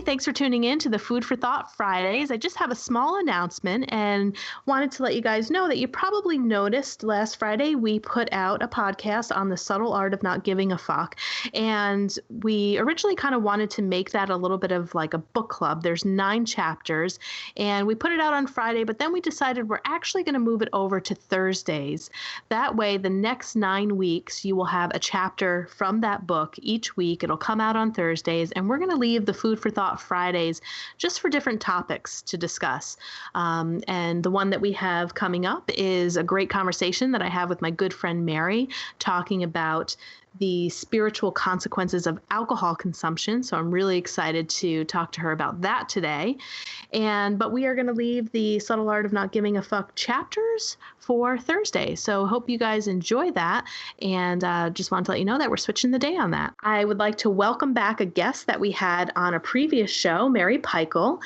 Thanks for tuning in to the Food for Thought Fridays. I just have a small announcement and wanted to let you guys know that you probably noticed last Friday we put out a podcast on the subtle art of not giving a fuck. And we originally kind of wanted to make that a little bit of like a book club. There's 9 chapters and we put it out on Friday, but then we decided we're actually going to move it over to Thursdays. That way, the next 9 weeks, you will have a chapter from that book each week. It'll come out on Thursdays, and we're going to leave the Food for Thought Fridays just for different topics to discuss. And the one that we have coming up is a great conversation that I have with my good friend Mary, talking about the spiritual consequences of alcohol consumption. So I'm really excited to talk to her about that today. But we are going to leave the subtle art of not giving a fuck chapters for Thursday. So hope you guys enjoy that. And just wanted to let you know that we're switching the day on that. I would like to welcome back a guest that we had on a previous show, Mary Pikul.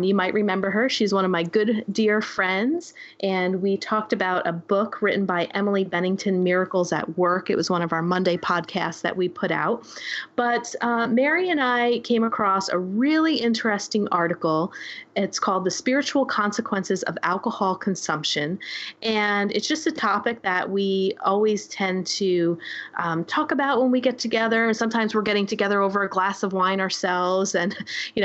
You might remember her. She's one of my good, dear friends. And we talked about a book written by Emily Bennington, Miracles at Work. It was one of our Monday podcasts that we put out. But Mary and I came across a really interesting article. It's called The Spiritual Consequences of Alcohol Consumption. And it's just a topic that we always tend to talk about when we get together. Sometimes we're getting together over a glass of wine ourselves and,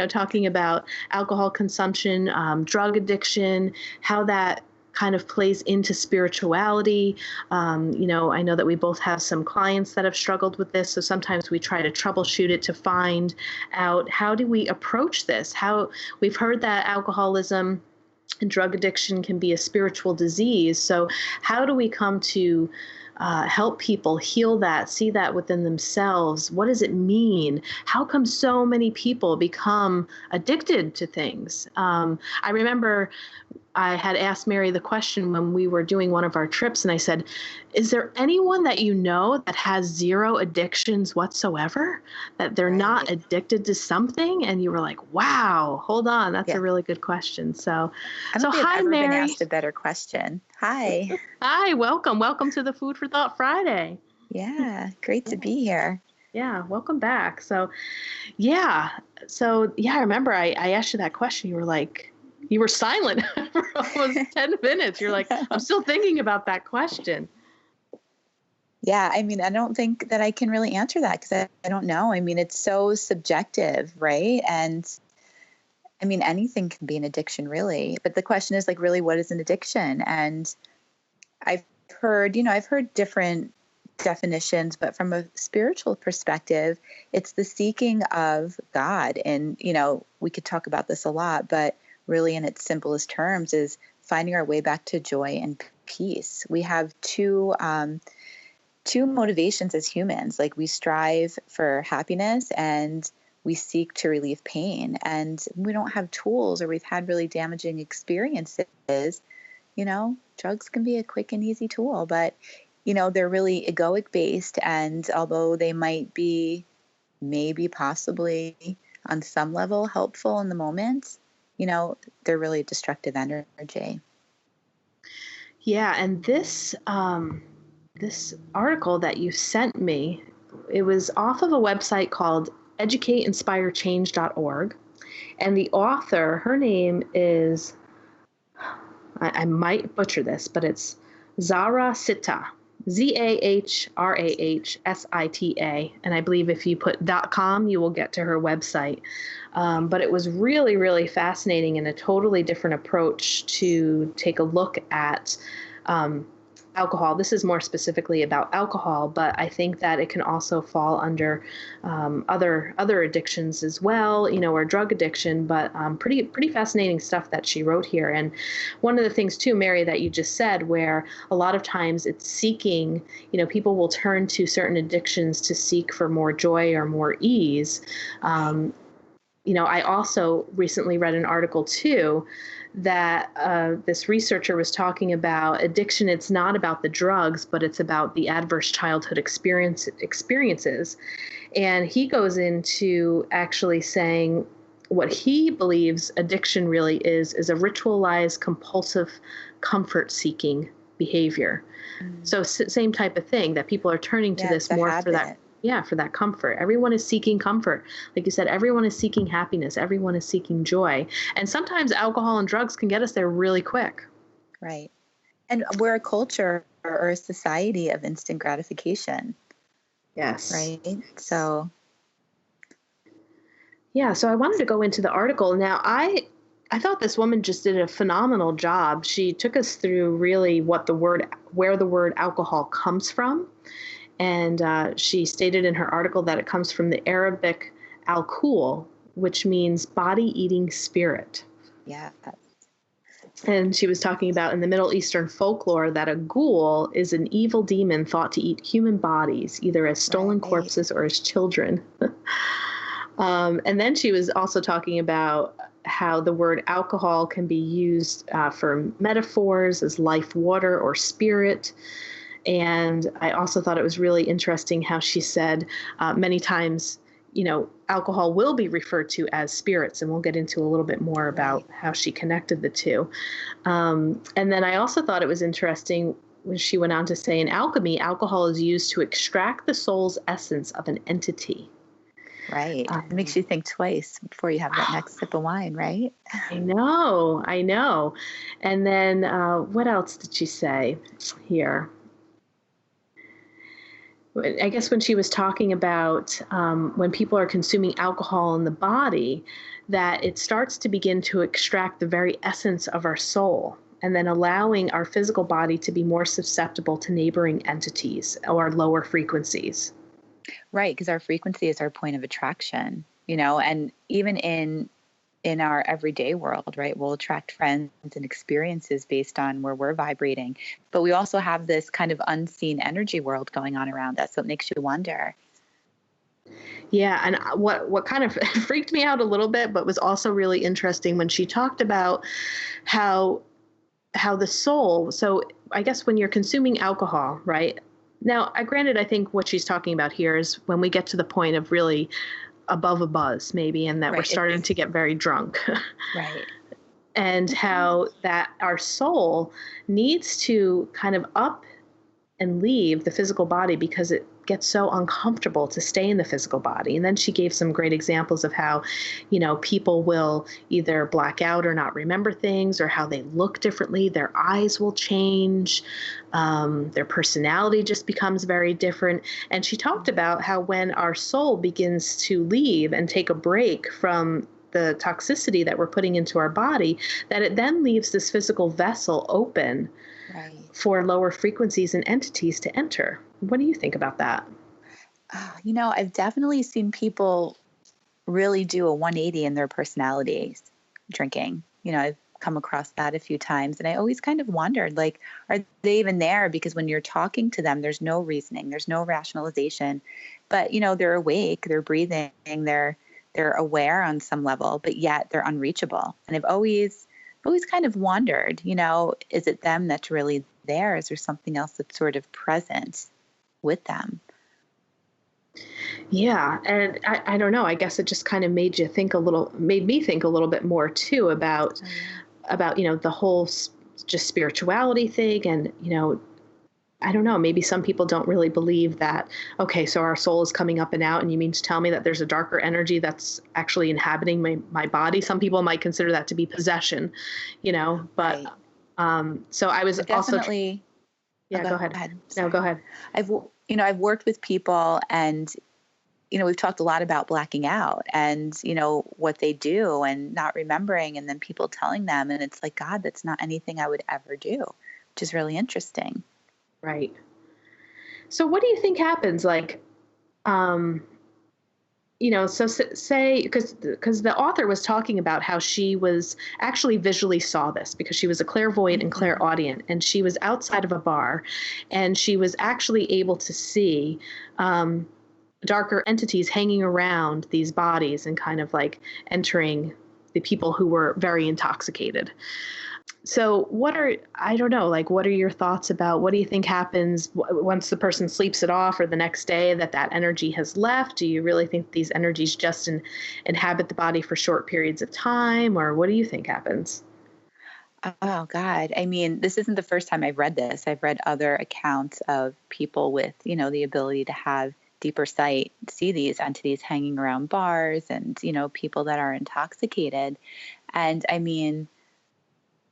talking about alcohol consumption, drug addiction, how that kind of plays into spirituality. I know that we both have some clients that have struggled with this. So sometimes we try to troubleshoot it to find out, how do we approach this? How we've heard that alcoholism and drug addiction can be a spiritual disease. So how do we come to help people heal that, see that within themselves? What does it mean? How come so many people become addicted to things? I remember I had asked Mary the question when we were doing one of our trips, and I said, is there anyone that you know that has zero addictions whatsoever, that they're not addicted to something? And you were like, wow, hold on. That's a really good question. So hi, Mary. Been asked a better question. Hi. Hi, welcome. Welcome to the Food for Thought Friday. Yeah, great to be here. Yeah, welcome back. So I remember I asked you that question. You were like, you were silent for almost 10 minutes. You're like, I'm still thinking about that question. Yeah, I don't think that I can really answer that because I don't know. It's so subjective, right? And anything can be an addiction, really. But the question is, like, really, what is an addiction? And I've heard different definitions, but from a spiritual perspective, it's the seeking of God. And, we could talk about this a lot, but really in its simplest terms is finding our way back to joy and peace. We have two motivations as humans. Like, we strive for happiness and we seek to relieve pain. And we don't have tools, or we've had really damaging experiences, drugs can be a quick and easy tool, but they're really egoic based. And although they might be maybe possibly on some level helpful in the moment, they're really destructive energy. Yeah. And this article that you sent me, it was off of a website called educateinspirechange.org. And the author, her name is, I might butcher this, but it's Zahra Sitta, ZAHRAHSITA. And I believe if you put .com, you will get to her website. But it was really, really fascinating and a totally different approach to take a look at alcohol. This is more specifically about alcohol, but I think that it can also fall under other addictions as well, or drug addiction, but pretty fascinating stuff that she wrote here. And one of the things too, Mary, that you just said, where a lot of times it's seeking, people will turn to certain addictions to seek for more joy or more ease. I also recently read an article too that this researcher was talking about addiction. It's not about the drugs, but it's about the adverse childhood experiences. And he goes into actually saying what he believes addiction really is a ritualized, compulsive, comfort-seeking behavior. So same type of thing, that people are turning to this more for that. Yeah, for that comfort. Everyone is seeking comfort. Like you said, everyone is seeking happiness. Everyone is seeking joy. And sometimes alcohol and drugs can get us there really quick. Right. And we're a culture or a society of instant gratification, Yes. right? So, Yeah, so I wanted to go into the article. Now, I thought this woman just did a phenomenal job. She took us through really where the word alcohol comes from. And she stated in her article that it comes from the Arabic al-Kul, which means body-eating spirit. yeah. And she was talking about in the Middle Eastern folklore that a ghoul is an evil demon thought to eat human bodies, either as stolen Right. corpses or as children. And then she was also talking about how the word alcohol can be used for metaphors as life water or spirit. And I also thought it was really interesting how she said many times, alcohol will be referred to as spirits. And we'll get into a little bit more about Right. how she connected the two. And then I also thought it was interesting when she went on to say in alchemy, alcohol is used to extract the soul's essence of an entity. Right. It makes Um, you think twice before you have that next sip of wine, right? I know, I know. And then what else did she say here? I guess when she was talking about when people are consuming alcohol in the body, that it starts to begin to extract the very essence of our soul, and then allowing our physical body to be more susceptible to neighboring entities or lower frequencies. Right, because our frequency is our point of attraction, and even in our everyday world, right? We'll attract friends and experiences based on where we're vibrating. But we also have this kind of unseen energy world going on around us. So it makes you wonder. Yeah, and what kind of freaked me out a little bit, but was also really interesting when she talked about how the soul. So I guess when you're consuming alcohol, right? Now, granted, I think what she's talking about here is when we get to the point of really above a buzz, maybe, and that we're Right. starting to get very drunk. Right. And how that our soul needs to kind of up and leave the physical body because it gets so uncomfortable to stay in the physical body. And then she gave some great examples of how, people will either black out or not remember things, or how they look differently. Their eyes will change. Their personality just becomes very different. And she talked about how when our soul begins to leave and take a break from the toxicity that we're putting into our body, that it then leaves this physical vessel open Right. for lower frequencies and entities to enter. What do you think about that? I've definitely seen people really do a 180 in their personalities drinking. I've come across that a few times, and I always kind of wondered, like, are they even there? Because when you're talking to them, there's no reasoning, there's no rationalization, but they're awake, they're breathing, they're aware on some level, but yet they're unreachable. And I've always kind of wondered, is it them that's really there? Is there something else that's sort of present with them? Yeah, and I don't know. I guess it just kind of made me think a little bit more too about Oh, yeah. the whole just spirituality thing, and I don't know. Maybe some people don't really believe that. Okay, so our soul is coming up and out, and you mean to tell me that there's a darker energy that's actually inhabiting my body? Some people might consider that to be possession, But Right. so I was I've also, definitely Oh, yeah. Go go ahead. ahead. No, go Sorry. ahead. I've worked with people, and we've talked a lot about blacking out and what they do and not remembering, and then people telling them, and it's like, God, that's not anything I would ever do, which is really interesting. Right. So what do you think happens? Like, um, so say because the author was talking about how she was actually visually saw this because she was a clairvoyant and Hmm. clairaudient, and she was outside of a bar, and she was actually able to see um, darker entities hanging around these bodies and kind of like entering the people who were very intoxicated. So I don't know, like, what are your thoughts about what do you think happens once the person sleeps it off or the next day that energy has left? Do you really think these energies just inhabit the body for short periods of time, or what do you think happens? Oh, God. I mean, this isn't the first time I've read this. I've read other accounts of people with, the ability to have deeper sight see these entities hanging around bars and, people that are intoxicated. And I mean,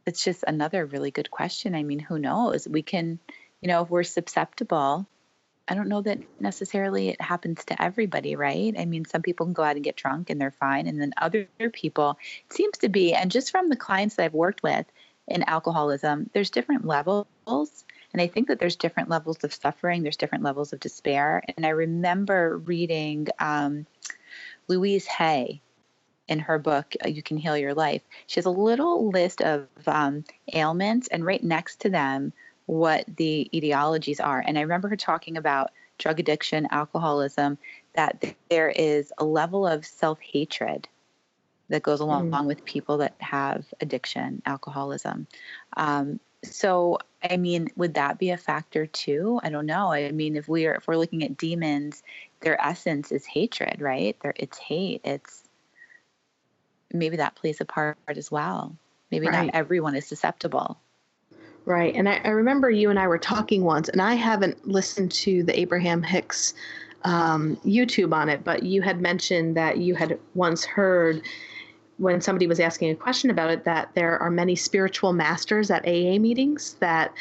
it's just another really good question. I mean, who knows? We can, if we're susceptible, I don't know that necessarily it happens to everybody, right? I mean, some people can go out and get drunk and they're fine. And then other people, it seems to be, and just from the clients that I've worked with in alcoholism, there's different levels. And I think that there's different levels of suffering, there's different levels of despair. And I remember reading Louise Hay in her book, You Can Heal Your Life. She has a little list of ailments, and right next to them, what the etiologies are. And I remember her talking about drug addiction, alcoholism, that there is a level of self-hatred that goes along with people that have addiction, alcoholism. So, I mean, would that be a factor too? I don't know. I mean, if we're looking at demons, their essence is hatred, right? It's hate. Maybe that plays a part as well. Maybe Right. not everyone is susceptible. Right. And I remember you and I were talking once, and I haven't listened to the Abraham Hicks YouTube on it, but you had mentioned that you had once heard when somebody was asking a question about it, that there are many spiritual masters at AA meetings, that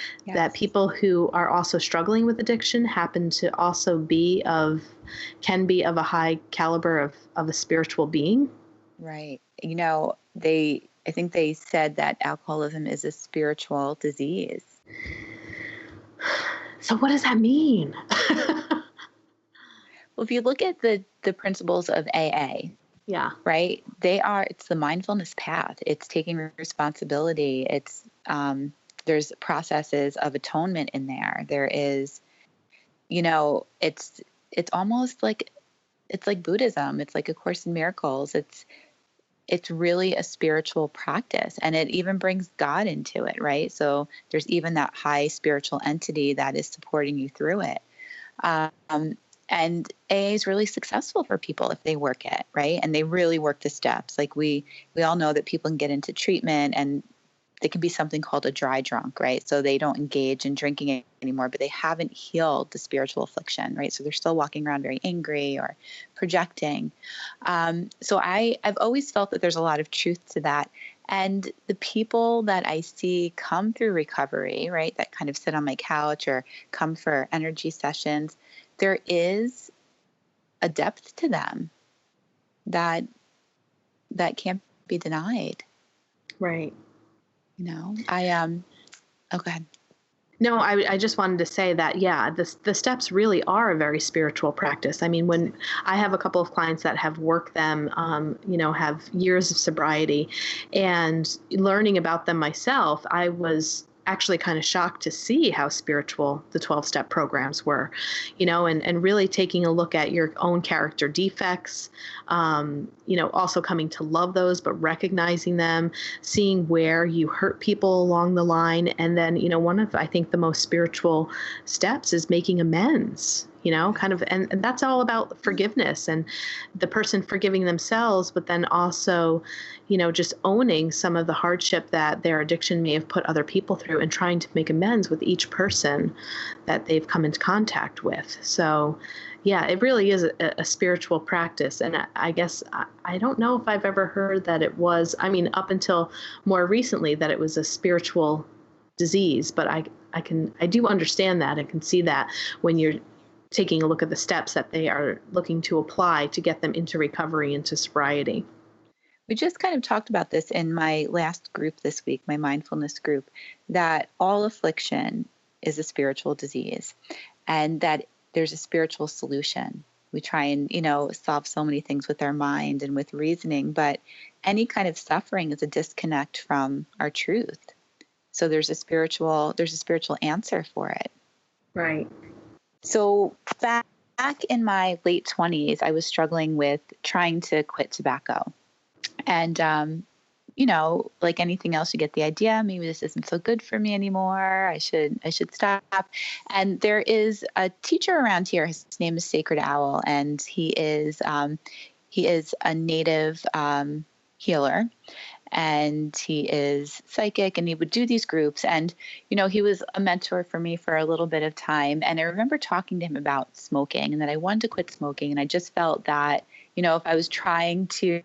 people who are also struggling with addiction happen to also can be of a high caliber of a spiritual being. Right. I think they said that alcoholism is a spiritual disease. So what does that mean? Well, if you look at the principles of AA, yeah, right, it's the mindfulness path. It's taking responsibility. It's, there's processes of atonement in there. There is, it's almost like, it's like Buddhism. It's like A Course in Miracles. It's really a spiritual practice, and it even brings God into it, right? So there's even that high spiritual entity that is supporting you through it. And AA is really successful for people if they work it, right? And they really work the steps. Like we all know that people can get into treatment and they can be something called a dry drunk, right? So they don't engage in drinking anymore, but they haven't healed the spiritual affliction, right? So they're still walking around very angry or projecting. So I've always felt that there's a lot of truth to that. And the people that I see come through recovery, right, that kind of sit on my couch or come for energy sessions, there is a depth to them that can't be denied. Right. Oh, go ahead. No, I just wanted to say that, yeah, the steps really are a very spiritual practice. I mean, when I have a couple of clients that have worked them, have years of sobriety, and learning about them myself, I was actually kind of shocked to see how spiritual the 12-step programs were, and really taking a look at your own character defects, also coming to love those, but recognizing them, seeing where you hurt people along the line. And then, one of, I think, the most spiritual steps is making amends, and that's all about forgiveness and the person forgiving themselves, but then also, just owning some of the hardship that their addiction may have put other people through and trying to make amends with each person that they've come into contact with. So, yeah, it really is a spiritual practice. And I guess I don't know if I've ever heard that it was, up until more recently, that it was a spiritual disease, but I do understand that and can see that when you're taking a look at the steps that they are looking to apply to get them into recovery, into sobriety. We just kind of talked about this in my last group this week, my mindfulness group, that all affliction is a spiritual disease and that there's a spiritual solution. We try and, solve so many things with our mind and with reasoning, but any kind of suffering is a disconnect from our truth. So there's a spiritual answer for it. Right. So back in my late 20s, I was struggling with trying to quit tobacco. And, like anything else, you get the idea, maybe this isn't so good for me anymore. I should stop. And there is a teacher around here. His name is Sacred Owl, and he is a native healer. and he is psychic, and he would do these groups. And, he was a mentor for me for a little bit of time. And I remember talking to him about smoking and that I wanted to quit smoking. And I just felt that, if I was trying to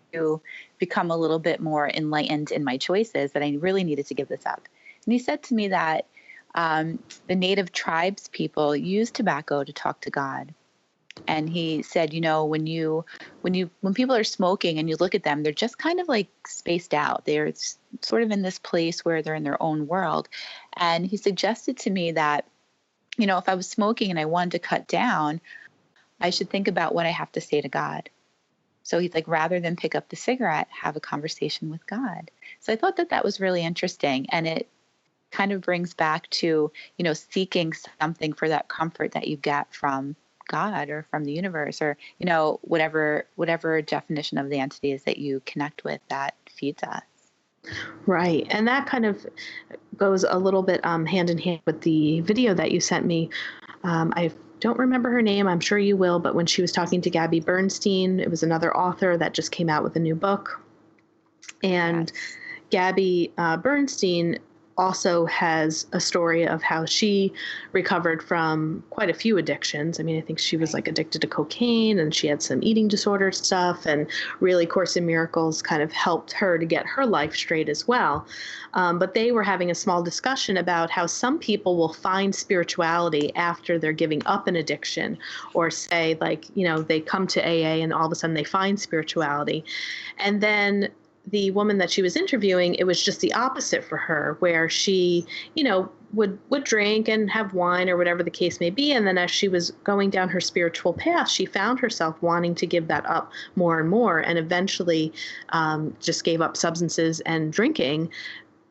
become a little bit more enlightened in my choices, that I really needed to give this up. And he said to me that the native tribes people use tobacco to talk to God. And he said, when people are smoking and you look at them, they're just kind of like spaced out. They're sort of in this place where they're in their own world. And he suggested to me that, if I was smoking and I wanted to cut down, I should think about what I have to say to God. So he's like, rather than pick up the cigarette, have a conversation with God. So I thought that was really interesting. And it kind of brings back to, seeking something for that comfort that you get from God or from the universe, or, whatever definition of the entity is that you connect with that feeds us. Right. And that kind of goes a little bit hand in hand with the video that you sent me. I don't remember her name. I'm sure you will. But when she was talking to Gabby Bernstein, it was another author that just came out with a new book. And yes. Gabby Bernstein also has a story of how she recovered from quite a few addictions. I mean, I think she was like addicted to cocaine, and she had some eating disorder stuff, and really Course in Miracles kind of helped her to get her life straight as well. But they were having a small discussion about how some people will find spirituality after they're giving up an addiction, or say like, they come to AA and all of a sudden they find spirituality. And then the woman that she was interviewing, it was just the opposite for her, where she, would drink and have wine or whatever the case may be. And then as she was going down her spiritual path, she found herself wanting to give that up more and more, and eventually just gave up substances and drinking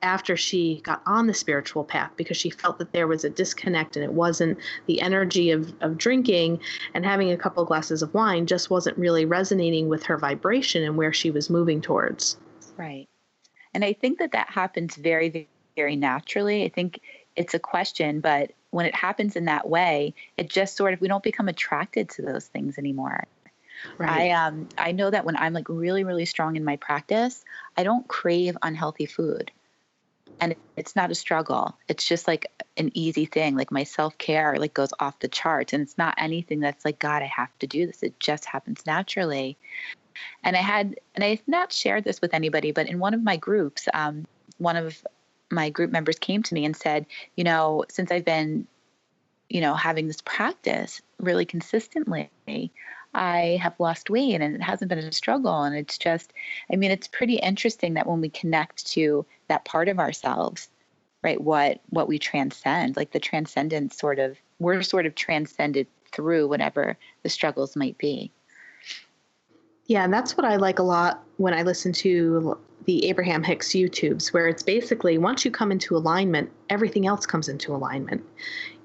after she got on the spiritual path, because she felt that there was a disconnect, and it wasn't the energy of drinking and having a couple of glasses of wine just wasn't really resonating with her vibration and where she was moving towards. Right. And I think that happens very, very naturally. I think it's a question, but when it happens in that way, it just sort of, we don't become attracted to those things anymore. Right. I know that when I'm like really, really strong in my practice, I don't crave unhealthy food. And it's not a struggle. It's just like an easy thing. Like my self-care like goes off the charts, and it's not anything that's like, God, I have to do this. It just happens naturally. And I've not shared this with anybody, but in one of my groups, one of my group members came to me and said, since I've been, having this practice really consistently, I have lost weight, and it hasn't been a struggle. And it's just, it's pretty interesting that when we connect to that part of ourselves, right, what we transcend, like the transcendence we're sort of transcended through whatever the struggles might be. Yeah, and that's what I like a lot when I listen to the Abraham Hicks YouTubes, where it's basically once you come into alignment, everything else comes into alignment.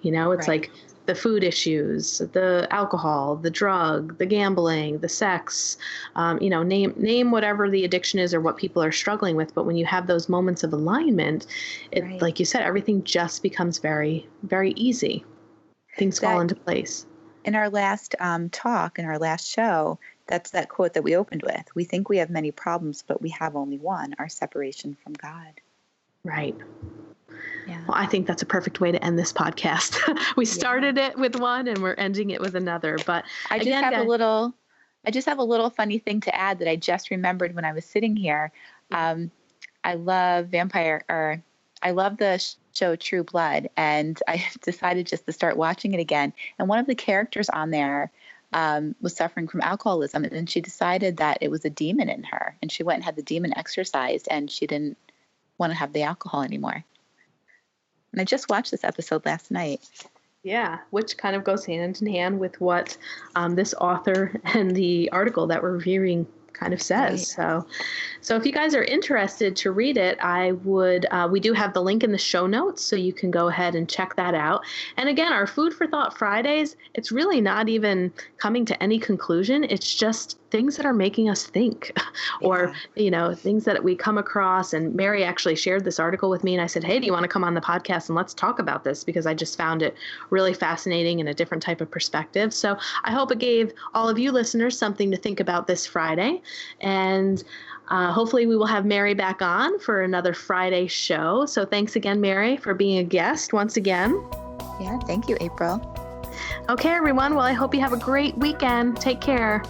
It's like the food issues, the alcohol, the drug, the gambling, the sex, name whatever the addiction is or what people are struggling with. But when you have those moments of alignment, like you said, everything just becomes very, very easy. Things fall into place. In our last talk, in our last show, that's that quote that we opened with. We think we have many problems, but we have only one, our separation from God. Right. Yeah. Well, I think that's a perfect way to end this podcast. We started it with one and we're ending it with another. But I just have a little funny thing to add that I just remembered when I was sitting here. I love the show True Blood, and I decided just to start watching it again. And one of the characters on there was suffering from alcoholism, and then she decided that it was a demon in her, and she went and had the demon exorcised, and she didn't want to have the alcohol anymore. And I just watched this episode last night. Yeah, which kind of goes hand in hand with what this author and the article that we're reviewing kind of says. Right. So if you guys are interested to read it, I would, we do have the link in the show notes, so you can go ahead and check that out. And again, our Food for Thought Fridays, it's really not even coming to any conclusion. It's just things that are making us think or, things that we come across. And Mary actually shared this article with me and I said, hey, do you want to come on the podcast and let's talk about this? Because I just found it really fascinating and a different type of perspective. So I hope it gave all of you listeners something to think about this Friday. And hopefully we will have Mary back on for another Friday show. So thanks again, Mary, for being a guest once again. Yeah, thank you, April. Okay, everyone. Well, I hope you have a great weekend. Take care.